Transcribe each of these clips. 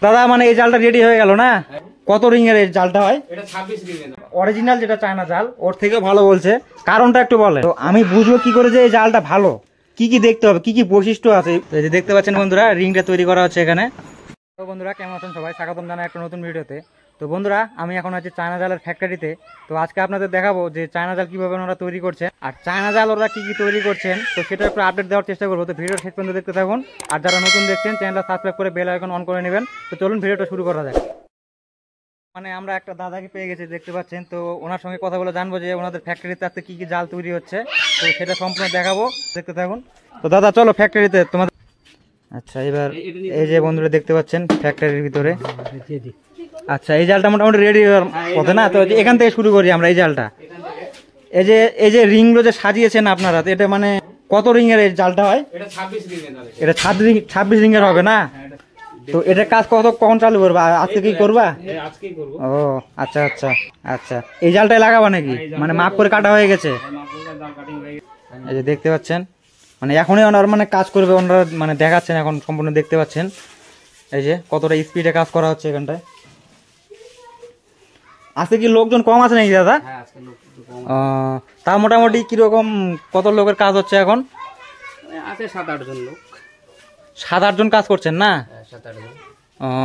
দাদা মানে এই জালটা রেডি হয়ে গেল না? কত রিং এর এই জালটা হয়? এটা 26 রিং এর অরিজিনাল যেটা চায়না জাল, ওর থেকে ভালো বলছে, কারণটা একটু বলে। তো আমি বুঝবো কি করে যে এই জালটা ভালো, কি কি দেখতে হবে, কি কি বৈশিষ্ট্য আছে? এই যে দেখতে পাচ্ছেন বন্ধুরা, রিংটা তৈরি করা হচ্ছে এখানে। তো বন্ধুরা কেমন আছেন সবাই, স্বাগতম জানাই একটা নতুন ভিডিওতে। তো বন্ধুরা আমি এখন আছি চায়না জালের ফ্যাক্টরিতে। তো আজকে আপনাদের দেখাবো যে চায়না জাল কিভাবে ওরা তৈরি করছে, আর চায়না জাল ওরা কি কি তৈরি করছেন, তো সেটা একটু আপডেট দেওয়ার চেষ্টা করবো। তো ভিডিওর শেষ পর্যন্ত দেখতে থাকুন, আর যারা নতুন দেখছেন চ্যানেলটা সাবস্ক্রাইব করে বেল আইকন অন করে নেবেন। তো চলুন ভিডিওটা শুরু করা যাক। মানে আমরা একটা দাদাকে পেয়ে গেছি দেখতে পাচ্ছেন, তো ওনার সঙ্গে কথা বলে জানবো যে ওনাদের ফ্যাক্টরিতে আজকে কি কি জাল তৈরি হচ্ছে, তো সেটা সম্পূর্ণ দেখাবো, দেখতে থাকুন। তো দাদা চলো ফ্যাক্টরিতে তোমাদের। আচ্ছা এবার এই যে বন্ধুরা দেখতে পাচ্ছেন ফ্যাক্টরির ভিতরে। আচ্ছা এই জালটা মোটামুটি রেডি কথা না, তো এখান থেকে শুরু করি আমরা। এই জালটা এই যে রিং গুলো যে সাজিয়েছেন আপনারা, এটা মানে কত রিং এর এই জালটা হয়? এটা 26 রিং এর হবে না? তো এটা কাজ কখন চালু করবা? আজকে কি করবা? ও আচ্ছা আচ্ছা আচ্ছা, এই জালটাই লাগাবা নাকি? মানে মাপ করে কাটা হয়ে গেছে। এই যে দেখতে পাচ্ছেন, মানে এখনই ওনার মানে কাজ করবে, ওনারা মানে দেখাচ্ছেন এখন সম্পূর্ণ দেখতে পাচ্ছেন। এই যে কতটা স্পিডে কাজ করা হচ্ছে এখানটায়। আজকে কি লোকজন কম আছে নাকি দাদা? তা মোটামুটি কিরকম কত লোকের কাজ হচ্ছে এখন? আছে 7-8 জন লোক। 7-8 জন কাজ করছেন না?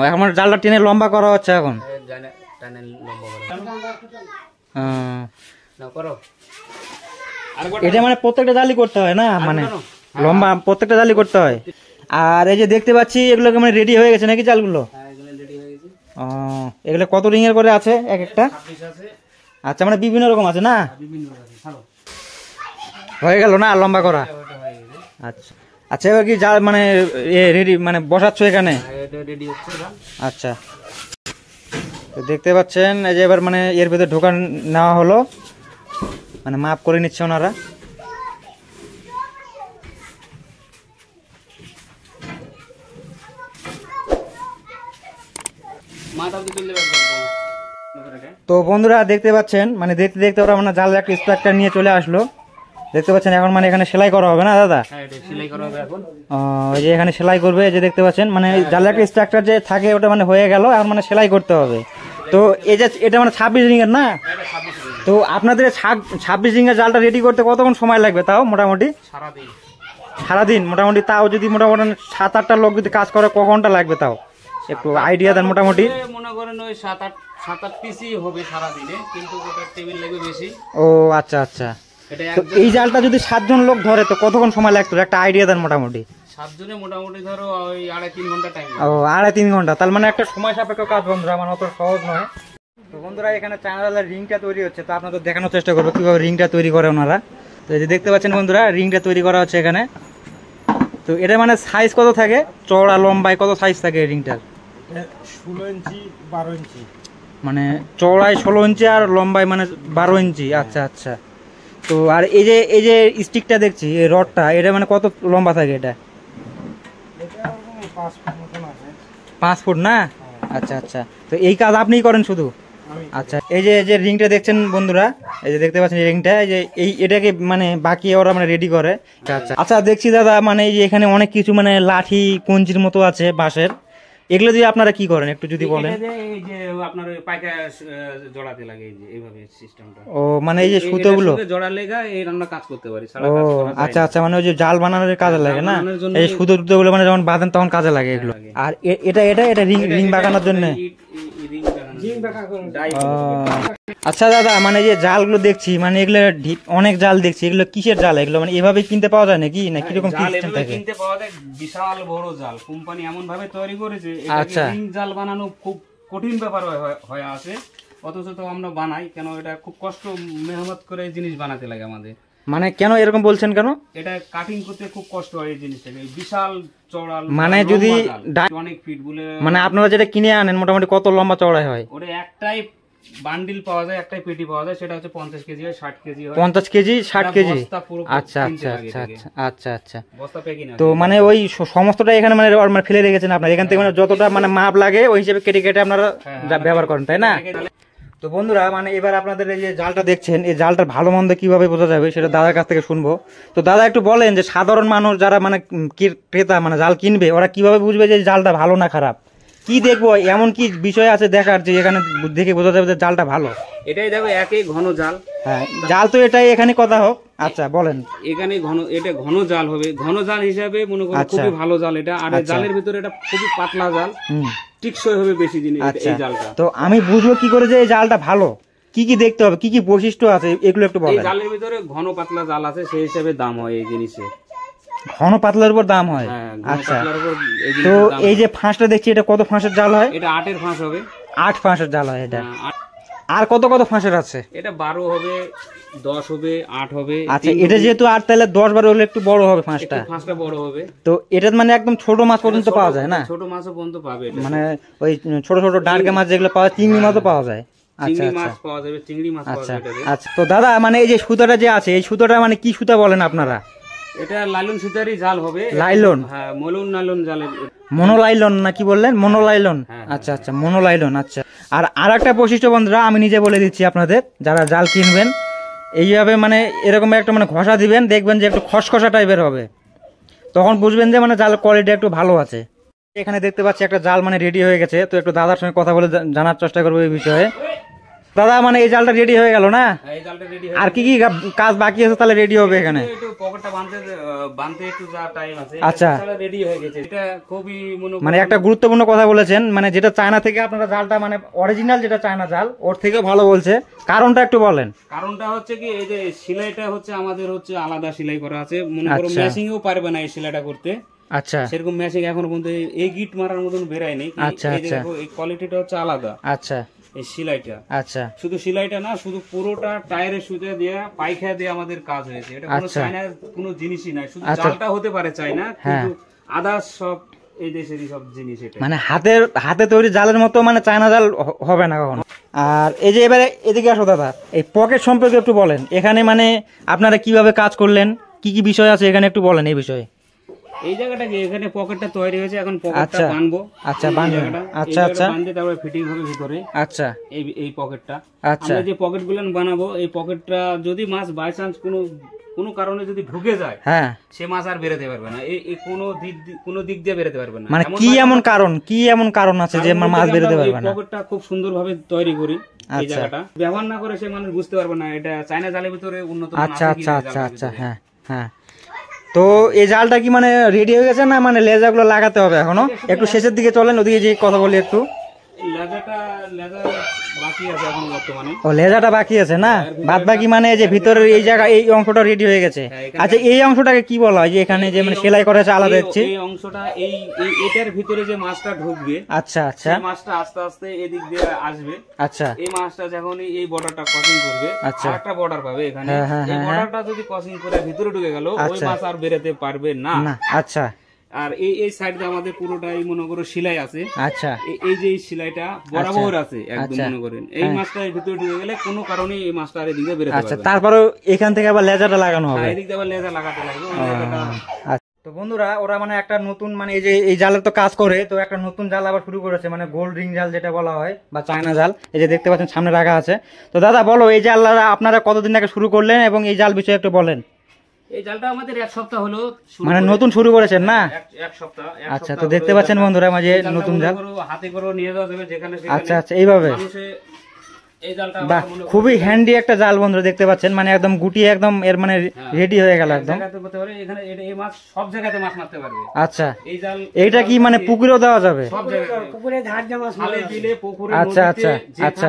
এখন মানে জালটা টেনে লম্বা করা হচ্ছে এখন। এটা মানে প্রত্যেকটা জালি করতে হয় না, মানে লম্বা প্রত্যেকটা জালি করতে হয়। আর এই যে দেখতে পাচ্ছি এগুলো মানে রেডি হয়ে গেছে নাকি জালগুলো? এগুলো কত রিং এর করে আছে এক একটা? আচ্ছা মানে বিভিন্ন রকম আছে না? হয়ে গেল না লম্বা করা? আচ্ছা আচ্ছা, এবার কি জাল মানে রেডি মানে বসাচ্ছ এখানে? আচ্ছা তো দেখতে পাচ্ছেন এই যে এবার মানে এর ভেতরে ঢোকান নেওয়া হলো, মানে মাপ করে নিচ্ছে ওনারা। তো বন্ধুরা দেখতে পাচ্ছেন মানে দেখতে দেখতে ওরা মানে জালের একটা স্ট্রাকচার নিয়ে চলে আসলো, দেখতে পাচ্ছেন। এখন মানে এখানে সেলাই করা হবে না দাদা? ওই যে এখানে সেলাই করবে, এই যে দেখতে পাচ্ছেন মানে জালের একটা স্ট্রাকচার যে থাকে ওটা মানে হয়ে গেল, এখন মানে সেলাই করতে হবে। তো এই যে এটা মানে 26 রিং এর না? তো আপনাদের 26 রিং এর জালটা রেডি করতে কতক্ষণ সময় লাগবে তাও মোটামুটি? সারাদিন মোটামুটি। তাও যদি মোটামুটি 7-8টা লোক যদি কাজ করে ক ঘন্টা লাগবে তাও একটু আইডিয়া দেন মোটামুটি? মনে করেন ওই 7-8 পিসই হবে সারাদিনে, কিন্তু ওটা টেবিল লাগবে বেশি। ও আচ্ছা আচ্ছা। তো এই জালটা যদি 7 জন লোক ধরে তো কতক্ষণ সময় লাগতো একটা আইডিয়া দেন মোটামুটি? 7 জনে মোটামুটি ধরো ওই 2.5-3 ঘন্টা টাইম। ও 2.5-3 ঘন্টা, তার মানে একটা সময় সাপেক্ষ কাজ বন্ধুরা, মানে অত সহজ নয়। তো বন্ধুরা এখানে চায়না জালের রিংটা তৈরি হচ্ছে, তো আপনাদের দেখানোর চেষ্টা করবো কিভাবে রিংটা তৈরি করে ওনারা। তো এই যে দেখতে পাচ্ছেন বন্ধুরা রিংটা তৈরি করা হচ্ছে এখানে। তো এটা মানে সাইজ কত থাকে, চওড়া লম্বায় কত সাইজ থাকে এই রিংটার? 16 ইঞ্চি 12 ইঞ্চি, মানে চওড়ায় 16 ইঞ্চি আর লম্বায় মানে 12 ইঞ্চি। আচ্ছা আচ্ছা। তো আর এই যে স্টিকটা দেখছি, এই রডটা, এটা মানে কত লম্বা থাকে? এটা 5 ফুট না? আচ্ছা আচ্ছা। তো এই কাজ আপনিই করেন শুধু? আচ্ছা এই যে রিংটা দেখছেন বন্ধুরা, এই যে দেখতে পাচ্ছেন এই রিংটা, এই যে এটাকে মানে বাকি ওরা মানে রেডি করে। আচ্ছা আচ্ছা দেখছি দাদা, মানে এই যে এখানে অনেক কিছু মানে লাঠি কঞ্চির মতো আছে বাঁশের, এগুলো দিয়ে আপনারা কি করেন একটু যদি বলেন? এই যে আপনার ওই পাইকা জড়াতে লাগে, এই যে এইভাবে সিস্টেমটা। ও মানে এই যে সুতোগুলো জড়া লেগা এই আমরা কাজ করতে পারি। ও আচ্ছা আচ্ছা, মানে ওই যে জাল বানানোর কাজে লাগে না, এই সুতো টুতোগুলো মানে যখন বাঁধেন তখন কাজে লাগে এগুলো। আর এটা এটা এটা রিং বাগানোর জন্য। আচ্ছা দাদা, মানে যে জালগুলো দেখছি মানে এগুলো অনেক জাল দেখছি, এগুলো কিসের জাল? এগুলো মানে এভাবে কিনতে পাওয়া যায় নাকি, না কিরকম সিস্টেম থাকে? কিনতে পাওয়া যায়, বিশাল বড় জাল কোম্পানি এমন ভাবে তৈরি করেছে, এটা রিং জাল বানানো খুব কঠিন ব্যাপার হয়ে আছে। অথচ তো আমরা বানাই কেন? এটা খুব কষ্ট মেহনত করে জিনিস বানাতে লাগে আমাদের। মানে কেন এরকম বলছেন কেন? এটা কাটিং করতে খুব কষ্ট হয় এই জিনিসটাকে, বিশাল চওড়া মানে যদি অনেক ফিট বলে। মানে আপনারা যেটা কিনে আনেন মোটামুটি কত লম্বা চওড়ায় হয়? ওটা একটাই বান্ডিল পাওয়া যায়, একটাই পেটি পাওয়া যায়, সেটা হচ্ছে 50 কেজি হয়, 60 কেজি হয়। 50 কেজি 60 কেজি? আচ্ছা আচ্ছা আচ্ছা আচ্ছা আচ্ছা। তো মানে ওই সমস্তটা এখানে মানে ফেলে রেখেছেন আপনারা, এখান থেকে মানে যতটা মানে মাপ লাগে ওই হিসেবে কেটে কেটে আপনারা ব্যবহার করেন, তাই না? তো বন্ধুরা মানে এবার আপনাদের এই যে জালটা দেখছেন, এই জালটার ভালো মন্দ কিভাবে বোঝা যাবে সেটা দাদার কাছ থেকে শুনবো। তো দাদা একটু বলেন যে সাধারণ মানুষ যারা মানে ক্রেতা মানে জাল কিনবে, ওরা কিভাবে বুঝবে যে জালটা ভালো না খারাপ? কি দেখবো, এমন কি বিষয় আছে দেখার যে এখানে দেখে বোঝা যাবে যে জালটা ভালো? এটাই দেখো একই ঘন জাল। হ্যাঁ, জাল তো এটাই, এখানে কথা হোক। আচ্ছা বলেন। এখানে এটা ঘন জাল হবে, ঘন জাল হিসাবে মনে করো খুবই ভালো জাল এটা। আর জালের ভিতরে এটা খুবই পাতলা জাল, টিকসই হবে বেশি দিন এই জালটা। তো আমি বুঝবো কি করে যে এই জালটা ভালো? কি কি দেখতে হবে, কি কি বৈশিষ্ট্য আছে এগুলো একটু বলেন। এই জালের ভিতরে ঘন পাতলা জাল আছে, সেই হিসাবে দাম হয় এই জিনিসের। ঘন পাতলার উপর দাম হয়? আচ্ছা। তো এই যে ফাঁসটা দেখছি, এটা কত ফাঁসের জাল হয়? এটা 8 এর ফাঁস হবে। 8 ফাঁসের জাল হয় এটা। আর কত কত ফাঁসের আছে? এটা 12 হবে, 10 হবে, 8 হবে। আচ্ছা, এটা যেহেতু 8, তাহলে 10-12 হলে একটু বড় হবে ফাঁসটা। ফাঁসটা বড় হবে। তো এটা মানে একদম ছোট মাছ পর্যন্ত পাওয়া যায় না? ছোট মাছও পর্যন্ত পাবে, মানে ওই ছোট ছোট ডার্কে মাছ যেগুলো পাওয়া, চিংড়ি মাছও পাওয়া যায়। আচ্ছা চিংড়ি মাছ পাওয়া যাবে, চিংড়ি মাছ পাওয়া যাবে। আচ্ছা, তো দাদা মানে এই যে সুতাটা যে আছে, এই সুতাটা মানে কি সুতা বলেন আপনারা? এটা লাইলন সুতারই জাল হবে। লাইলন? হ্যাঁ, লাইলন জালের। মনোলাইলন না কি বললেন? মনোলাইলন। আচ্ছা আচ্ছা, মনোলাইলন। আচ্ছা, আর আরেকটা বৈশিষ্ট্য বন্ধুরা আমি নিজে বলে দিচ্ছি আপনাদের, যারা জাল কিনবেন এইভাবে মানে এরকম একটা মানে ঘষা দিবেন, দেখবেন যে একটু খসখসা টাইপের হবে, তখন বুঝবেন যে মানে জালের কোয়ালিটি একটু ভালো আছে। এখানে দেখতে পাচ্ছি একটা জাল মানে রেডি হয়ে গেছে, তো একটু দাদার সঙ্গে কথা বলে জানার চেষ্টা করবো এই বিষয়ে। দাদা মানে এই জালটা রেডি হয়ে গেল না? এই জালটা রেডি। আর কি কি কাজ বাকি আছে তাহলে রেডি হবে এখানে? একটু পকেটটা বাঁধতে একটু যা টাইম আছে। আচ্ছা, রেডি হয়ে গেছে। এটা খুবই মানে একটা গুরুত্বপূর্ণ কথা বলেছেন, মানে যেটা চায়না থেকে আপনারা জালটা মানে অরিজিনাল যেটা চায়না জাল ওর থেকেও ভালো বলছে, কারণটা একটু বলেন। কারণটা হচ্ছে কি, এই যে সেলাইটা হচ্ছে আমাদের হচ্ছে আলাদা সেলাই করা আছে, মনে করো মেশিংও পারবে না এই সেলাইটা করতে। আচ্ছা, সেরকম মেশিং এখনো পর্যন্ত এই গিট মারার মতন বেরায় নেই। আচ্ছা আচ্ছা, এই কোয়ালিটিটা হচ্ছে আলাদা। আচ্ছা, এই সেলাইটা, আচ্ছা, শুধু সেলাইটা না, শুধু পুরোটা টায়ারের সুতা দিয়ে পাইখা দিয়ে আমাদের কাজ হয়েছে। এটা কোনো চায়নার কোনো জিনিসই নাই, শুধু জালটা হতে পারে চায়না, কিন্তু আদার্স সব এই দেশেরই সব জিনিস। এটা মানে হাতে তৈরি জালের মতো মানে চায়না জাল হবে না কখনো। আর এই যে এবারে এদিকে আসো দাদা, এই পকেট সম্পর্কে একটু বলেন। এখানে মানে আপনারা কিভাবে কাজ করলেন, কি কি বিষয় আছে এখানে একটু বলেন এই বিষয়ে। এই জায়গাটা কি, এখানে পকেটটা তৈরি হয়েছে, এখন পকেটটা বানবো। আচ্ছা, বানবেন। আচ্ছা আচ্ছা, বানতে তারপরে ফিটিং হবে ভিতরে। আচ্ছা, এই পকেটটা আচ্ছা, আমরা যে পকেটগুলো বানাবো, এই পকেটটা যদি মাছ বাই চান্স কোনো কারণে যদি ঢুকে যায়, হ্যাঁ, সে মাছ আর বেরোতে পারবে না। এই কোনো দিক দিয়ে বেরোতে পারবে না। মানে কি এমন কারণ আছে যে মাছ বেরোতে পারবে না? পকেটটা খুব সুন্দরভাবে তৈরি করি, এই জায়গাটা ব্যবহার না করে সে মানুষ বুঝতে পারবে না এটা চায়না জালের ভিতরে উন্নত। আচ্ছা আচ্ছা আচ্ছা আচ্ছা, হ্যাঁ হ্যাঁ। তো এই জালটা কি মানে রেডি হয়ে গেছে না, মানে লেজাগুলো লাগাতে হবে এখনো? একটু শেষের দিকে চলেন, ওদিকে যে কথা বলি একটু। লেজাটা বাকি আছে না, বাদ বাকি মানে যে ভিতরের এই জায়গা এই অংশটা রেডি হয়ে গেছে। আচ্ছা, এই অংশটাকে কি বলা হয় যে এখানে যে মানে সেলাই করা আছে আলাদা দেখছি? এই অংশটা এটার ভিতরে যে মাছটা ঢুকবে, আচ্ছা আচ্ছা, মাছটা আস্তে আস্তে এদিক দিয়ে আসবে। আচ্ছা, এই মাছটা যখন এই বর্ডারটা ক্রসিং করবে, আচ্ছা, একটা বর্ডার পাবে এখানে। এই বর্ডারটা যদি ক্রসিং করে ভিতরে ঢুকে গেল, ওই মাছ আর বেরোতে পারবে না। আচ্ছা, আর এই সাইড দিয়ে আমাদের পুরোটাই মনে করো সেলাই আছে। আচ্ছা, এই যে সেলাইটা বরাবর আছে একদম, মনে করেন এই মাছটা ভিতরে ঢুকে গেলে কোনো কারণে এই মাছটা আর এদিকে বেরোতে পারবে না। আচ্ছা, তারপরে এখান থেকে আবার লেজারটা লাগানো হবে? এদিক দিয়ে আবার লেজার লাগাতে লাগবে। তো বন্ধুরা, ওরা মানে একটা নতুন মানে এই যে এই জালের তো কাজ করে, তো একটা নতুন জাল আবার শুরু করেছে, মানে গোল্ড রিং জাল যেটা বলা হয়, বা চায়না জাল। এই যে দেখতে পাচ্ছেন সামনে রাখা আছে। তো দাদা বলো, এই জাল আপনারা কতদিন আগে শুরু করলেন এবং এই জাল বিষয়ে একটু বলেন। এই জালটা আমাদের 1 সপ্তাহ হলো, মানে নতুন শুরু করেছেন না? 1 সপ্তাহ। আচ্ছা, তো দেখতে পাচ্ছেন বন্ধুরা মাঝে নতুন জাল হাতে করে নিয়ে যাওয়া যাবে যেখানে। আচ্ছা আচ্ছা, এইভাবে। বাহ, খুবই হ্যান্ডি একটা জাল বন্ধুরা, দেখতে পাচ্ছেন মানে একদম গুটিয়ে একদম এর মানে রেডি হয়ে গেল একদম। এই মাছ সব জায়গাতে মাছ মারতে পারবে। আচ্ছা, এইটা কি মানে পুকুরেও দেওয়া যাবে? সব জায়গায়, পুকুরে, ঝাড়ে মাছ, খালে, বিলে, পুকুরে, আচ্ছা আচ্ছা আচ্ছা,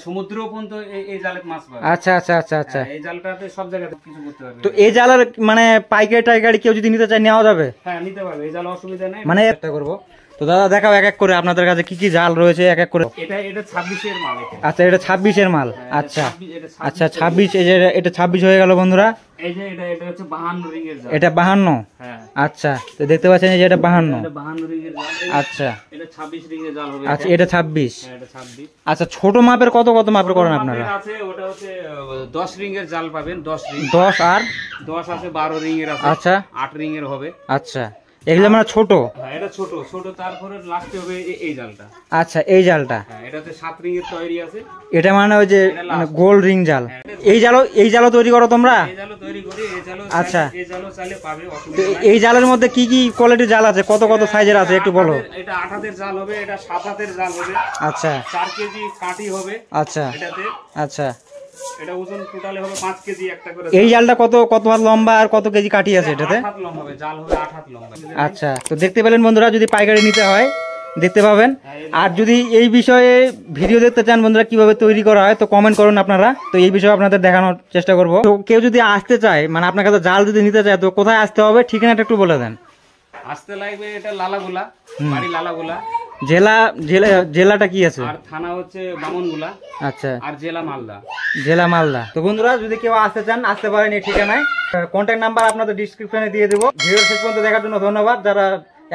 সমুদ্র পর্যন্ত এই জালে মাছ পাবে। আচ্ছা আচ্ছা আচ্ছা আচ্ছা, এই জালটাতে সব জায়গাতে কিছু করতে পারবে। তো এই জালের মানে পাইকারি টাইকারি কেউ যদি নিতে চায় নেওয়া যাবে? হ্যাঁ, নিতে পারবে, এই জাল অসুবিধা নেই। মানে একটা করবো তো দাদা, দেখাও এক এক করে আপনাদের কাছে কি কি জাল রয়েছে এক এক করে। এটা 26 এর মাল। আচ্ছা, এটা 26 এর মাল। আচ্ছা আচ্ছা, 26, এই যে এটা 26 হয়ে গেল বন্ধুরা। এই যে এটা হচ্ছে 52 রিং এর জাল। এটা 52? হ্যাঁ। আচ্ছা, তো দেখতে পাচ্ছেন এই যে এটা 52। এটা 52 রিং এর জাল। আচ্ছা, এটা 26 রিং এর জাল হবে। আচ্ছা, এটা 26। হ্যাঁ, এটা 26। আচ্ছা, ছোট মাপের কত মাপের করেন আপনারা? আছে ওটা হচ্ছে 10 রিং এর জাল পাবেন, 10 রিং। 10 আর 10 আছে, 12 রিং এর আছে। আচ্ছা, 8 রিং এর হবে। আচ্ছা, এগুলো মানে ছোট। হ্যাঁ এটা ছোট ছোট, তারপরে লাস্টে হবে এই জালটা। আচ্ছা এই জালটা, হ্যাঁ এটাতে 7 রিং এর তৈরি আছে। এটা মানে ওই যে গোল রিং জাল। এই জালও তৈরি করো তোমরা? এই জালও তৈরি করি, এই জালও আচ্ছা। এই জালও চাইলে পাবে, তো অসুবিধা নাই। এই জালের মধ্যে কি কি কোয়ালিটির জাল আছে, কত কত সাইজের আছে একটু বলো। এটা 8 হাতের জাল হবে, এটা 7 হাতের জাল হবে। আচ্ছা 4 কেজি কাঠি হবে আচ্ছা এটাতে। আচ্ছা। এটা ওজন টোটালে হবে 5 কেজি একটা করে। এই জালটা কত কত হাত লম্বা আর কত কেজি কাঠি আছে এটাতে? 8 হাত লম্বা হবে, জাল হবে 8 হাত লম্বা। আচ্ছা, তো দেখতে পেলেন বন্ধুরা, যদি পাইকারি নিতে হয় দেখতে পাবেন। আর যদি এই বিষয়ে ভিডিও দেখতে চান বন্ধুরা কিভাবে তৈরি করা হয়, তো কমেন্ট করুন আপনারা, তো এই বিষয়ে আপনাদের দেখানোর চেষ্টা করব। তো কেউ যদি আসতে চায়, মানে আপনার কাছে জাল যদি নিতে চায়, তো কোথায় আসতে হবে ঠিকানাটা একটু বলে দেন। আসতে লাগবে এটা লালাগোলা, বাড়ি লালাগোলা। জেলাটা কি আছে? আর থানা হচ্ছে বামনগোলা। আচ্ছা, আর জেলা মালদা। জেলা মালদা। তো বন্ধুরা যদি কেউ আসতে চান আসতে পারেন এই ঠিকানায়। কন্ট্যাক্ট নাম্বার আপনাদের ডিসক্রিপশনে দিয়ে দেবো। ভিডিও শেষ পর্যন্ত দেখার জন্য ধন্যবাদ। যারা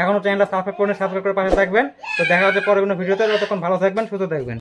এখনো চ্যানেলটা সাবস্ক্রাইব করে পাশে থাকবেন। তো দেখা হচ্ছে পরে কোনো ভিডিওতে। যতক্ষণ ভালো থাকবেন, সুস্থ থাকবেন।